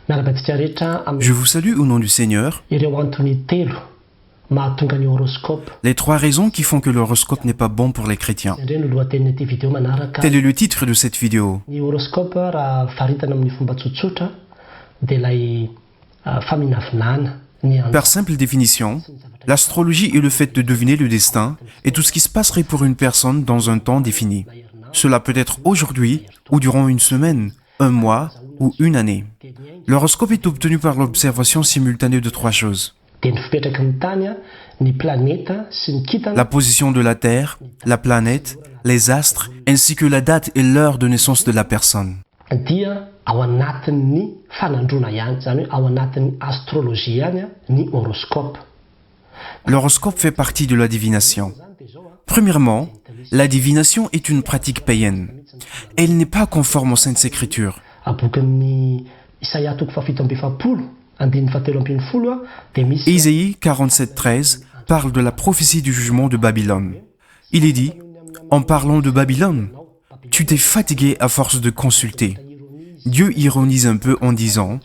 Je vous salue au nom du Seigneur. Les 3 raisons qui font que l'horoscope n'est pas bon pour les chrétiens. Tel est le titre de cette vidéo. Par simple définition, l'astrologie est le fait de deviner le destin et tout ce qui se passerait pour une personne dans un temps défini. Cela peut être aujourd'hui ou durant une semaine, un mois ou une année. L'horoscope est obtenu par l'observation simultanée de 3 choses. La position de la Terre, la planète, les astres, ainsi que la date et l'heure de naissance de la personne. L'horoscope fait partie de la divination. Premièrement, la divination est une pratique païenne. Elle n'est pas conforme aux Saintes Écritures. Ésaïe 47:13 parle de la prophétie du jugement de Babylone. Il est dit, en parlant de Babylone, tu t'es fatigué à force de consulter. Dieu ironise un peu en disant,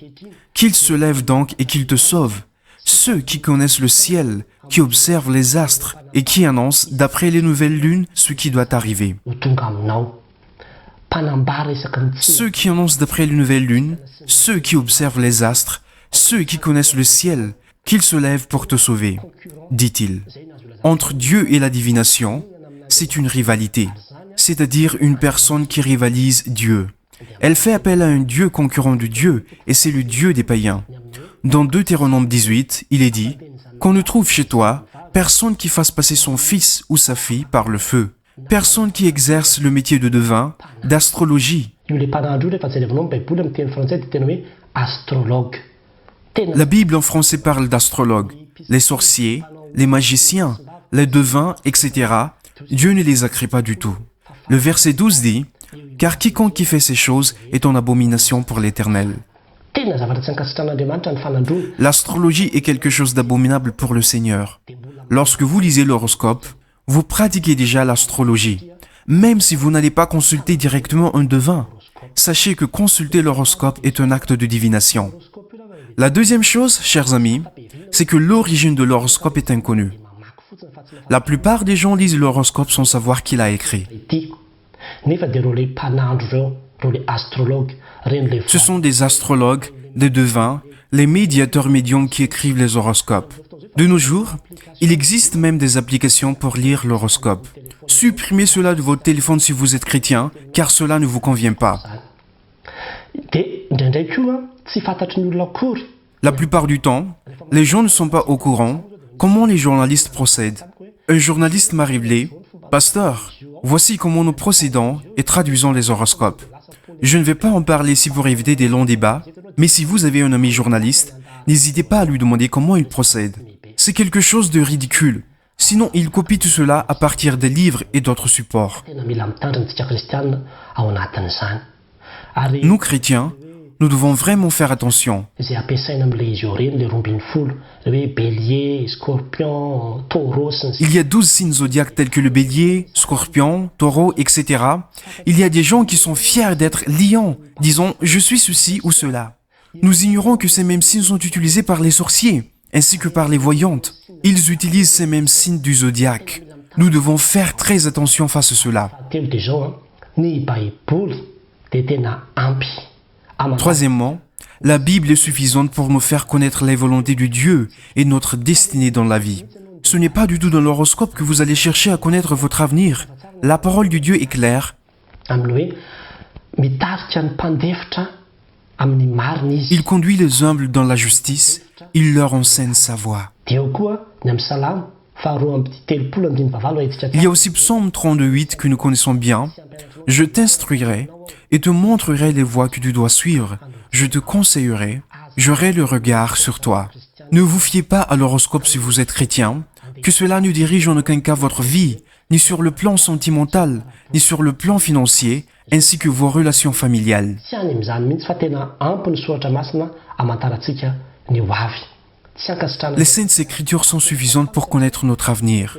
qu'il se lève donc et qu'il te sauve. Ceux qui connaissent le ciel, qui observent les astres et qui annoncent d'après les nouvelles lunes ce qui doit arriver. Ceux qui annoncent d'après les nouvelles lunes, ceux qui observent les astres, ceux qui connaissent le ciel, qu'ils se lèvent pour te sauver, dit-il. Entre Dieu et la divination, c'est une rivalité, c'est-à-dire une personne qui rivalise Dieu. Elle fait appel à un Dieu concurrent de Dieu, et c'est le Dieu des païens. Dans Deutéronome 18, il est dit « Qu'on ne trouve chez toi personne qui fasse passer son fils ou sa fille par le feu, personne qui exerce le métier de devin, d'astrologie. » La Bible en français parle d'astrologues, les sorciers, les magiciens, les devins, etc. Dieu ne les accrée pas du tout. Le verset 12 dit « Car quiconque qui fait ces choses est en abomination pour l'Éternel. » L'astrologie est quelque chose d'abominable pour le Seigneur. Lorsque vous lisez l'horoscope, vous pratiquez déjà l'astrologie. Même si vous n'allez pas consulter directement un devin, sachez que consulter l'horoscope est un acte de divination. La deuxième chose, chers amis, c'est que l'origine de l'horoscope est inconnue. La plupart des gens lisent l'horoscope sans savoir qui l'a écrit. Ce sont des astrologues, des devins, les médiateurs médiums qui écrivent les horoscopes. De nos jours, il existe même des applications pour lire l'horoscope. Supprimez cela de votre téléphone si vous êtes chrétien, car cela ne vous convient pas. La plupart du temps, les gens ne sont pas au courant comment les journalistes procèdent. Un journaliste m'a révélé, « Pasteur, voici comment nous procédons et traduisons les horoscopes. » Je ne vais pas en parler ici pour éviter des longs débats, mais si vous avez un ami journaliste, n'hésitez pas à lui demander comment il procède. C'est quelque chose de ridicule. Sinon, il copie tout cela à partir des livres et d'autres supports. Nous, chrétiens, nous devons vraiment faire attention. Il y a 12 signes zodiaques tels que le bélier, scorpion, taureau, etc. Il y a des gens qui sont fiers d'être lions, disons « je suis ceci ou cela ». Nous ignorons que ces mêmes signes sont utilisés par les sorciers, ainsi que par les voyantes. Ils utilisent ces mêmes signes du zodiaque. Nous devons faire très attention face à cela. Troisièmement, la Bible est suffisante pour nous faire connaître les volontés de Dieu et notre destinée dans la vie. Ce n'est pas du tout dans l'horoscope que vous allez chercher à connaître votre avenir. La parole de Dieu est claire. Il conduit les humbles dans la justice, il leur enseigne sa voie. Il y a aussi Psaume 32:8 que nous connaissons bien. Je t'instruirai et te montrerai les voies que tu dois suivre. Je te conseillerai, j'aurai le regard sur toi. Ne vous fiez pas à l'horoscope si vous êtes chrétien, que cela ne dirige en aucun cas votre vie, ni sur le plan sentimental, ni sur le plan financier, ainsi que vos relations familiales. Les Saintes Écritures sont suffisantes pour connaître notre avenir.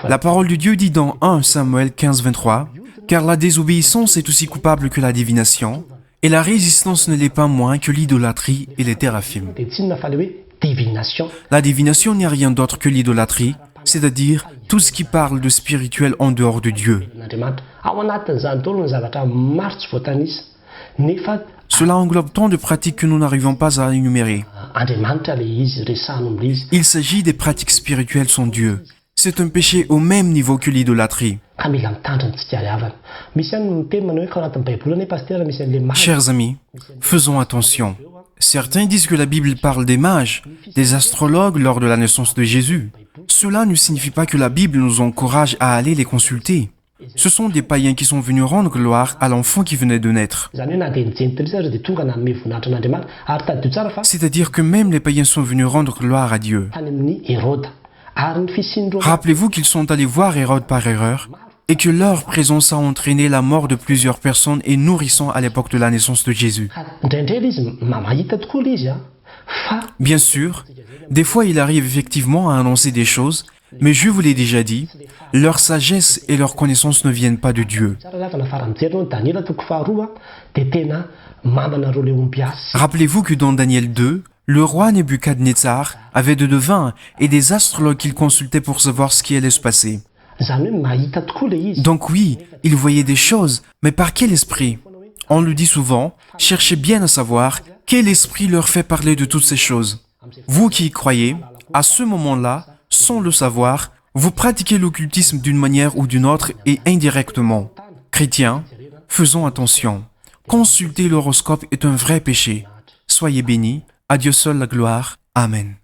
La parole de Dieu dit dans 1 Samuel 15:23, « Car la désobéissance est aussi coupable que la divination, Et la résistance ne l'est pas moins que l'idolâtrie et les téraphimes. dia tsy inona fa le hoe divination. La divination n'est rien d'autre que l'idolâtrie, c'est-à-dire tout ce qui parle de spirituel en dehors de Dieu. N'Andriamanitra ao anatin'izany daholo ny zavatra maro tsy voatanisa nefa Cela englobe tant de pratiques que nous n'arrivons pas à énumérer. Andriamanitra le izy resahana omby le izy Il s'agit des pratiques spirituelles sans Dieu. C'est un péché au même niveau que l'idolâtrie. ka mila mitandrina tsika havana. Misy ihany no miteny manao hoe ka ao anatin'ny baiboly anie pasteur misy an'le magy. Chers amis, faisons attention. Certains disent que la Bible parle des mages, des astrologues lors de la naissance de Jésus. Cela ne signifie pas que la Bible nous encourage à aller les consulter. Ce sont des païens qui sont venus rendre gloire à l'enfant qui venait de naître. Izany hoe na dia nijery tele satra dia tonga nanome voninahitra an'Andriamanitra ary tadidio tsara fa C'est-à-dire que même les païens sont venus rendre gloire à Dieu. tany amin'ny Hérode ary ny fisian'ireo Rappelez-vous qu'ils sont allés voir Hérode par erreur et que leur présence a entraîné la mort de plusieurs personnes et nourrissants à l'époque de la naissance de Jésus. ka indraindray ilay izy mahita tokoa ilay izy fa Bien sûr, des fois il arrive effectivement à annoncer des choses, mais je vous l'ai déjà dit, leur sagesse et leur connaissance ne viennent pas de Dieu. tsara lafa nafara mijery anao Daniela toko faharoa dia tena mamana reo le omby asy Rappelez-vous que dans Daniel 2, le roi Nebuchadnezzar avait de devins et des astrologues qu'il consultait pour savoir ce qui allait se passer. izany hoe mahita tokoa le izy Donc oui, il voyait des choses, mais par quel esprit? On le dit souvent, cherchez bien à savoir quel esprit leur fait parler de toutes ces choses. Vous qui y croyez, à ce moment-là, sans le savoir, vous pratiquez l'occultisme d'une manière ou d'une autre et indirectement. Chrétiens, faisons attention. Consulter l'horoscope est un vrai péché. Soyez bénis. À Dieu seul la gloire. Amen.